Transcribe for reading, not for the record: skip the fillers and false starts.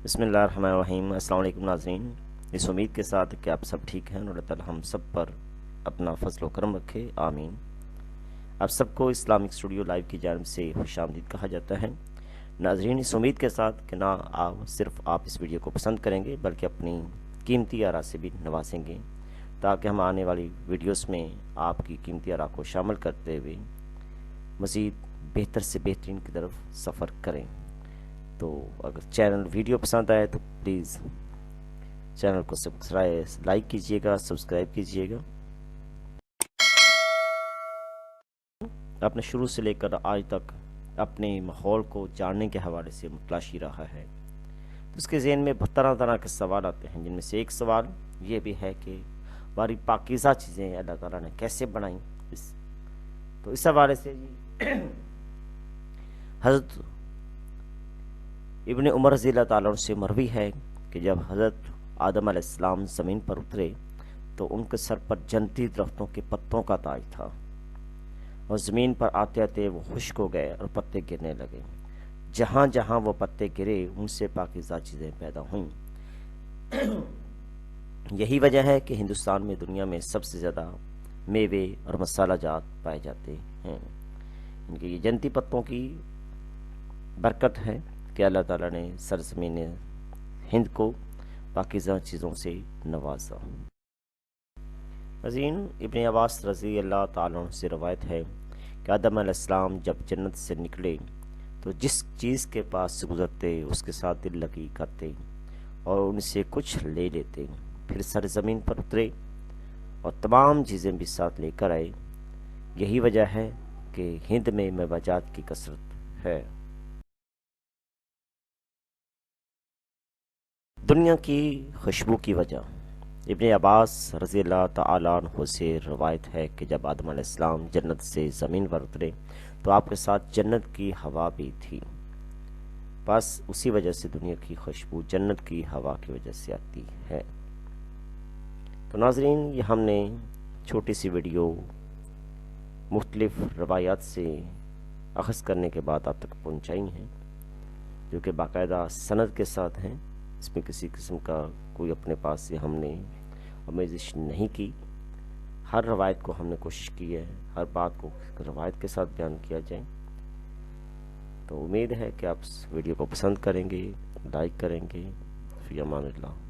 بسم اللہ الرحمن الرحیم۔ السلام علیکم ناظرین، اس امید کے ساتھ کہ آپ سب ٹھیک ہیں اور اللہ تعالی ہم سب پر اپنا فضل و کرم رکھے، آمین۔ آپ سب کو اسلامک اسٹوڈیو لائیو کی جانب سے خوش آمدید کہا جاتا ہے۔ ناظرین، اس امید کے ساتھ کہ نہ صرف آپ اس ویڈیو کو پسند کریں گے بلکہ اپنی قیمتی آراء سے بھی نوازیں گے، تاکہ ہم آنے والی ویڈیوز میں آپ کی قیمتی آراء کو شامل کرتے ہوئے مزید بہتر سے بہترین کی طرف سفر کریں۔ تو اگر چینل ویڈیو پسند آئے تو پلیز چینل کو لائک کیجئے گا، سبسکرائب کیجئے گا۔ اپنے شروع سے لے کر آج تک اپنے ماحول کو جاننے کے حوالے سے متلاشی رہا ہے، تو اس کے ذہن میں طرح طرح کے سوال آتے ہیں، جن میں سے ایک سوال یہ بھی ہے کہ ہماری پاکیزہ چیزیں اللہ تعالیٰ نے کیسے بنائیں۔ تو اس حوالے سے حضرت ابن عمر رضی اللہ تعالیٰ عنہ سے مروی ہے کہ جب حضرت آدم علیہ السلام زمین پر اترے تو ان کے سر پر جنتی درختوں کے پتوں کا تاج تھا، اور زمین پر آتے آتے وہ خشک ہو گئے اور پتے گرنے لگے۔ جہاں جہاں وہ پتے گرے ان سے پاکیزہ چیزیں پیدا ہوئیں۔ یہی وجہ ہے کہ ہندوستان میں دنیا میں سب سے زیادہ میوے اور مسالہ جات پائے جاتے ہیں۔ ان کے یہ جنتی پتوں کی برکت ہے کہ اللہ تعالیٰ نے سرزمین ہند کو پاکیزہ چیزوں سے نوازا۔ عظیم ابن عباس رضی اللہ تعالیٰ عنہ سے روایت ہے کہ آدم علیہ السلام جب جنت سے نکلے تو جس چیز کے پاس سے گزرتے اس کے ساتھ دل لگی کرتے اور ان سے کچھ لے لیتے، پھر سرزمین پر اترے اور تمام چیزیں بھی ساتھ لے کر آئے۔ یہی وجہ ہے کہ ہند میں میوہ کی کثرت ہے۔ دنیا کی خوشبو کی وجہ۔ ابن عباس رضی اللہ تعالیٰ عنہ سے روایت ہے کہ جب آدم علیہ السلام جنت سے زمین پر اترے تو آپ کے ساتھ جنت کی ہوا بھی تھی، بس اسی وجہ سے دنیا کی خوشبو جنت کی ہوا کی وجہ سے آتی ہے۔ تو ناظرین، یہ ہم نے چھوٹی سی ویڈیو مختلف روایات سے اخذ کرنے کے بعد آپ تک پہنچائی ہیں، جو کہ باقاعدہ سند کے ساتھ ہیں۔ اس میں کسی قسم کا کوئی اپنے پاس سے ہم نے آمیزش نہیں کی۔ ہر روایت کو ہم نے کوشش کی ہے ہر بات کو روایت کے ساتھ بیان کیا جائے۔ تو امید ہے کہ آپ اس ویڈیو کو پسند کریں گے، لائک کریں گے۔ فی امان اللہ۔